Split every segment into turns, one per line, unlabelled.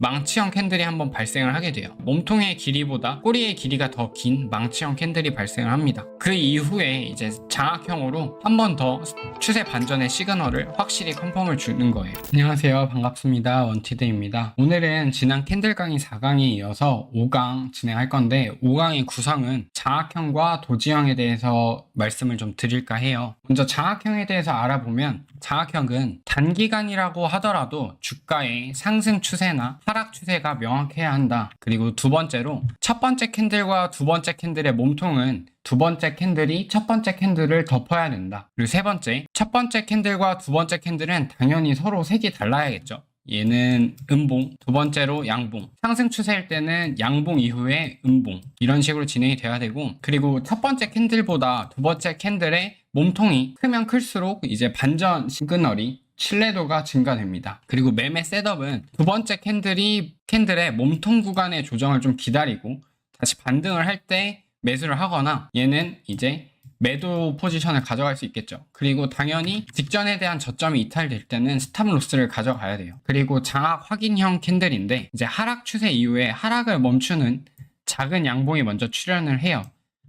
망치형 캔들이 한번 발생을 하게 돼요. 몸통의 길이보다 꼬리의 길이가 더 긴 망치형 캔들이 발생을 합니다. 그 이후에 이제 장악형으로 한 번 더 추세 반전의 시그널을 확실히 컨펌을 주는 거예요. 안녕하세요, 반갑습니다. 원티드입니다. 오늘은 지난 캔들 강의 4강에 이어서 5강 진행할 건데 5강의 구성은 장악형과 도지형에 대해서 말씀을 좀 드릴까 해요. 먼저 장악형에 대해서 알아보면 장악형은 단기간이라고 하더라도 주가의 상승 추세나 하락 추세가 명확해야 한다. 그리고 두 번째로 첫 번째 캔들과 두 번째 캔들의 몸통은 두 번째 캔들이 첫 번째 캔들을 덮어야 된다. 그리고 세 번째, 첫 번째 캔들과 두 번째 캔들은 당연히 서로 색이 달라야겠죠. 얘는 음봉, 두 번째로 양봉. 상승 추세일 때는 양봉 이후에 음봉. 이런 식으로 진행이 돼야 되고, 그리고 첫 번째 캔들보다 두 번째 캔들의 몸통이 크면 클수록 이제 반전 시그널이 신뢰도가 증가됩니다. 그리고 매매 셋업은 두 번째 캔들의 몸통 구간의 조정을 좀 기다리고 다시 반등을 할 때 매수를 하거나 얘는 이제 매도 포지션을 가져갈 수 있겠죠. 그리고 당연히 직전에 대한 저점이 이탈될 때는 스탑 로스를 가져가야 돼요. 그리고 장악 확인형 캔들인데 이제 하락 추세 이후에 하락을 멈추는 작은 양봉이 먼저 출현을 해요.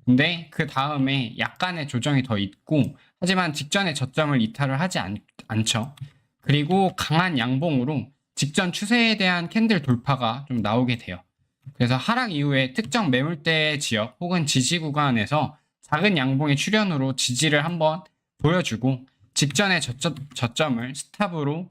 근데 그 다음에 약간의 조정이 더 있고 하지만 직전에 저점을 이탈을 하지 않죠. 그리고 강한 양봉으로 직전 추세에 대한 캔들 돌파가 좀 나오게 돼요. 그래서 하락 이후에 특정 매물대 지역 혹은 지지 구간에서 작은 양봉의 출현으로 지지를 한번 보여주고 직전의 저점을 스탑으로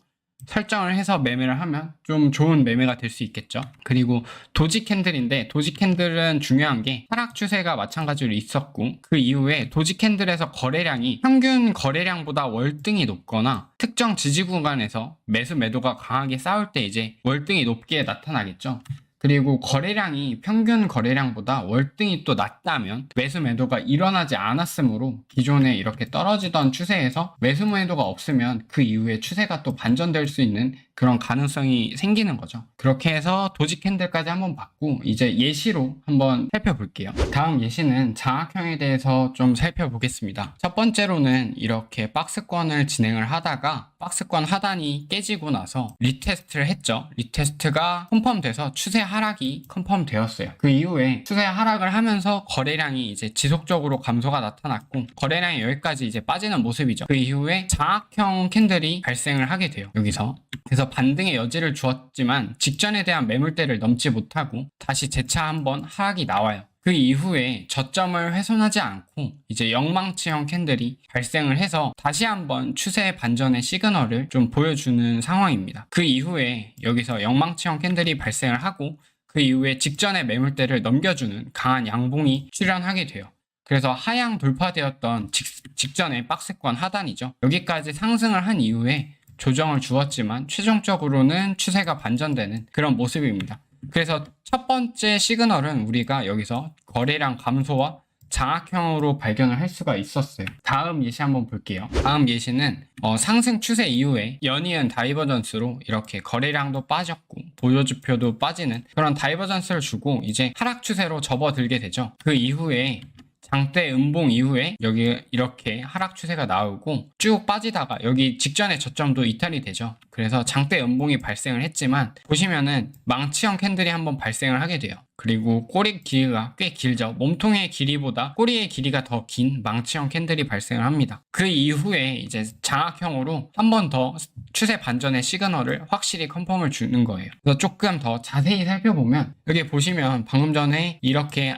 설정을 해서 매매를 하면 좀 좋은 매매가 될 수 있겠죠. 그리고 도지 캔들인데 도지 캔들은 중요한 게 하락 추세가 마찬가지로 있었고 그 이후에 도지 캔들에서 거래량이 평균 거래량보다 월등히 높거나 특정 지지 구간에서 매수 매도가 강하게 싸울 때 이제 월등히 높게 나타나겠죠. 그리고 거래량이 평균 거래량보다 월등히 또 낮다면 매수 매도가 일어나지 않았으므로 기존에 이렇게 떨어지던 추세에서 매수 매도가 없으면 그 이후에 추세가 또 반전될 수 있는 그런 가능성이 생기는 거죠. 그렇게 해서 도지 캔들까지 한번 봤고 이제 예시로 한번 살펴볼게요. 다음 예시는 장악형에 대해서 좀 살펴보겠습니다. 첫 번째로는 이렇게 박스권을 진행을 하다가 박스권 하단이 깨지고 나서 리테스트를 했죠. 리테스트가 컨펌돼서 추세 하락이 컨펌 되었어요. 그 이후에 추세 하락을 하면서 거래량이 이제 지속적으로 감소가 나타났고 거래량이 여기까지 이제 빠지는 모습이죠. 그 이후에 장악형 캔들이 발생을 하게 돼요. 여기서. 그래서 반등의 여지를 주었지만 직전에 대한 매물대를 넘지 못하고 다시 재차 한번 하락이 나와요. 그 이후에 저점을 훼손하지 않고 이제 영망치형 캔들이 발생을 해서 다시 한번 추세 반전의 시그널을 좀 보여주는 상황입니다. 그 이후에 여기서 영망치형 캔들이 발생을 하고 그 이후에 직전의 매물대를 넘겨주는 강한 양봉이 출현하게 돼요. 그래서 하향 돌파되었던 직전의 박스권 하단이죠. 여기까지 상승을 한 이후에 조정을 주었지만 최종적으로는 추세가 반전되는 그런 모습입니다. 그래서 첫 번째 시그널은 우리가 여기서 거래량 감소와 장악형으로 발견을 할 수가 있었어요. 다음 예시 한번 볼게요. 다음 예시는 상승 추세 이후에 연이은 다이버전스로 이렇게 거래량도 빠졌고 보조지표도 빠지는 그런 다이버전스를 주고 이제 하락 추세로 접어들게 되죠. 그 이후에 장대 음봉 이후에 여기 이렇게 하락 추세가 나오고 쭉 빠지다가 여기 직전에 저점도 이탈이 되죠. 그래서 장대 음봉이 발생을 했지만 보시면은 망치형 캔들이 한번 발생을 하게 돼요. 그리고 꼬리 길이가 꽤 길죠. 몸통의 길이보다 꼬리의 길이가 더 긴 망치형 캔들이 발생을 합니다. 그 이후에 이제 장악형으로 한 번 더 추세 반전의 시그널을 확실히 컨펌을 주는 거예요. 그래서 조금 더 자세히 살펴보면 여기 보시면 방금 전에 이렇게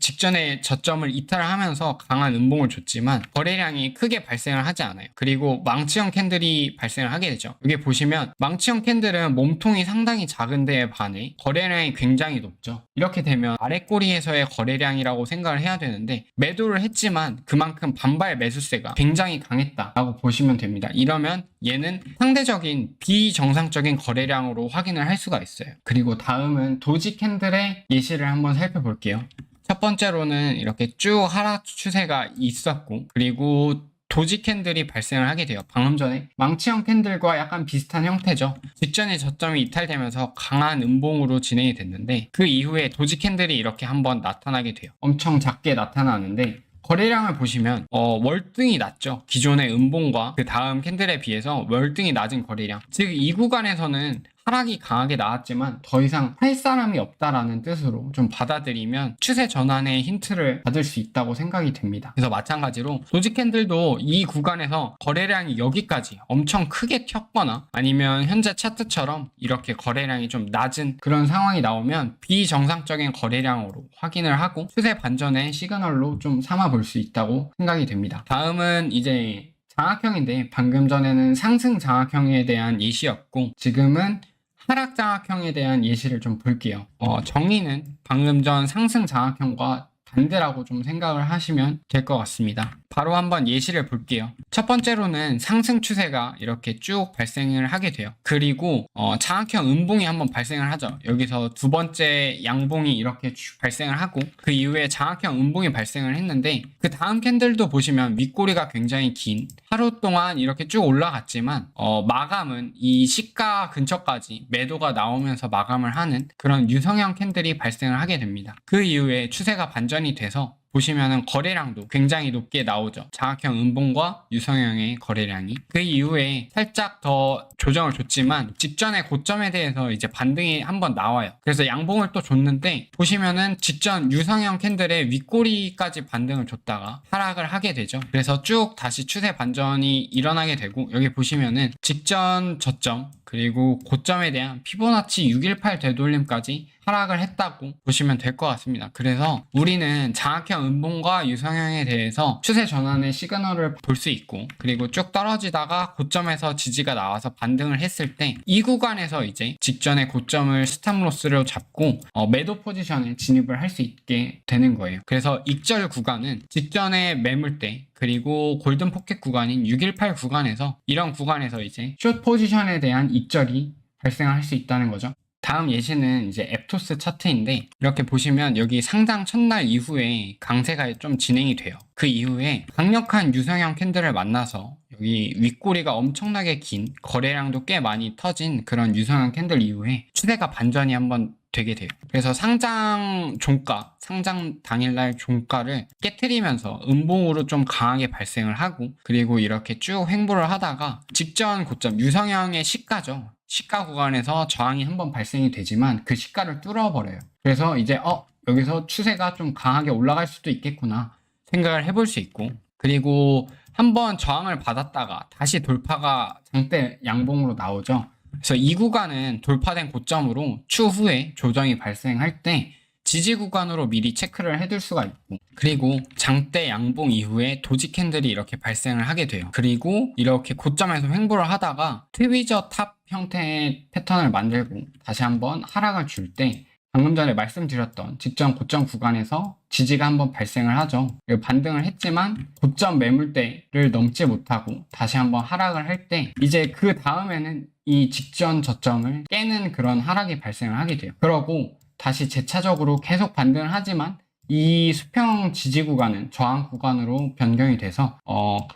직전에 저점을 이탈하면서 강한 음봉을 줬지만 거래량이 크게 발생을 하지 않아요. 그리고 망치형 캔들이 발생을 하게 되죠. 여기 보시면 망치형 캔들은 몸통이 상당히 작은 데에 반해 거래량이 굉장히 높죠. 이렇게 되면 아래 꼬리에서의 거래량이라고 생각을 해야 되는데 매도를 했지만 그만큼 반발 매수세가 굉장히 강했다라고 보시면 됩니다. 이러면 얘는 상대적인 비정상적인 거래량으로 확인을 할 수가 있어요. 그리고 다음은 도지 캔들의 예시를 한번 살펴볼게요. 첫 번째로는 이렇게 쭉 하락 추세가 있었고 그리고 도지 캔들이 발생을 하게 돼요. 방금 전에 망치형 캔들과 약간 비슷한 형태죠. 직전에 저점이 이탈되면서 강한 음봉으로 진행이 됐는데 그 이후에 도지 캔들이 이렇게 한번 나타나게 돼요. 엄청 작게 나타나는데 거래량을 보시면 월등히 낮죠. 기존의 음봉과 그 다음 캔들에 비해서 월등히 낮은 거래량. 즉 이 구간에서는 하락이 강하게 나왔지만 더 이상 할 사람이 없다라는 뜻으로 좀 받아들이면 추세 전환의 힌트를 받을 수 있다고 생각이 됩니다. 그래서 마찬가지로 도지 캔들도 이 구간에서 거래량이 여기까지 엄청 크게 튀었거나 아니면 현재 차트처럼 이렇게 거래량이 좀 낮은 그런 상황이 나오면 비정상적인 거래량으로 확인을 하고 추세 반전의 시그널로 좀 삼아 볼 수 있다고 생각이 됩니다. 다음은 이제 장악형인데 방금 전에는 상승 장악형에 대한 예시였고 지금은 하락 장악형에 대한 예시를 좀 볼게요. 정의는 방금 전 상승 장악형과 반대라고 좀 생각을 하시면 될 것 같습니다. 바로 한번 예시를 볼게요. 첫 번째로는 상승 추세가 이렇게 쭉 발생을 하게 돼요. 그리고 장악형 음봉이 한번 발생을 하죠. 여기서 두 번째 양봉이 이렇게 쭉 발생을 하고 그 이후에 장악형 음봉이 발생을 했는데 그 다음 캔들도 보시면 윗꼬리가 굉장히 긴 하루 동안 이렇게 쭉 올라갔지만 마감은 이 시가 근처까지 매도가 나오면서 마감을 하는 그런 유성형 캔들이 발생을 하게 됩니다. 그 이후에 추세가 반전이 돼서 보시면은 거래량도 굉장히 높게 나오죠. 장악형 음봉과 유성형의 거래량이. 그 이후에 살짝 더 조정을 줬지만 직전의 고점에 대해서 이제 반등이 한번 나와요. 그래서 양봉을 또 줬는데 보시면은 직전 유성형 캔들의 윗꼬리까지 반등을 줬다가 하락을 하게 되죠. 그래서 쭉 다시 추세 반전이 일어나게 되고 여기 보시면은 직전 저점 그리고 고점에 대한 피보나치 618 되돌림까지 하락을 했다고 보시면 될 것 같습니다. 그래서 우리는 장악형 음봉과 유성형에 대해서 추세 전환의 시그널을 볼 수 있고 그리고 쭉 떨어지다가 고점에서 지지가 나와서 반등을 했을 때 이 구간에서 이제 직전의 고점을 스탑로스로 잡고 매도 포지션에 진입을 할 수 있게 되는 거예요. 그래서 익절 구간은 직전의 매물대 그리고 골든 포켓 구간인 618 구간에서 이런 구간에서 이제 숏 포지션에 대한 익절이 발생할 수 있다는 거죠. 다음 예시는 이제 앱토스 차트인데 이렇게 보시면 여기 상장 첫날 이후에 강세가 좀 진행이 돼요. 그 이후에 강력한 유성형 캔들을 만나서 여기 윗꼬리가 엄청나게 긴 거래량도 꽤 많이 터진 그런 유성형 캔들 이후에 추세가 반전이 한번 되게 돼요. 그래서 상장 종가, 상장 당일날 종가를 깨트리면서 음봉으로 좀 강하게 발생을 하고 그리고 이렇게 쭉 횡보를 하다가 직전 고점, 유성형의 시가죠. 시가 구간에서 저항이 한번 발생이 되지만 그 시가를 뚫어버려요. 그래서 이제 여기서 추세가 좀 강하게 올라갈 수도 있겠구나 생각을 해볼 수 있고 그리고 한번 저항을 받았다가 다시 돌파가 장대 양봉으로 나오죠. 그래서 이 구간은 돌파된 고점으로 추후에 조정이 발생할 때 지지 구간으로 미리 체크를 해둘 수가 있고 그리고 장대 양봉 이후에 도지 캔들이 이렇게 발생을 하게 돼요. 그리고 이렇게 고점에서 횡보를 하다가 트위저 탑 형태의 패턴을 만들고 다시 한번 하락을 줄 때 방금 전에 말씀드렸던 직전 고점 구간에서 지지가 한번 발생을 하죠. 반등을 했지만 고점 매물대를 넘지 못하고 다시 한번 하락을 할 때 이제 그 다음에는 이 직전 저점을 깨는 그런 하락이 발생을 하게 돼요. 그러고 다시 재차적으로 계속 반등을 하지만 이 수평 지지 구간은 저항 구간으로 변경이 돼서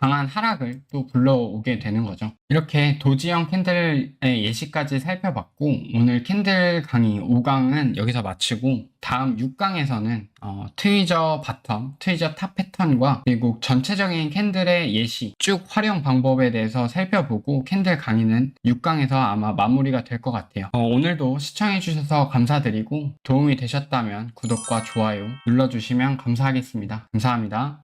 강한 하락을 또 불러오게 되는 거죠. 이렇게 도지형 캔들의 예시까지 살펴봤고 오늘 캔들 강의 5강은 여기서 마치고 다음 6강에서는 트위저 바텀, 트위저 탑 패턴과 그리고 전체적인 캔들의 예시 쭉 활용 방법에 대해서 살펴보고 캔들 강의는 6강에서 아마 마무리가 될 것 같아요. 오늘도 시청해주셔서 감사드리고 도움이 되셨다면 구독과 좋아요 눌러주시면 감사하겠습니다. 감사합니다.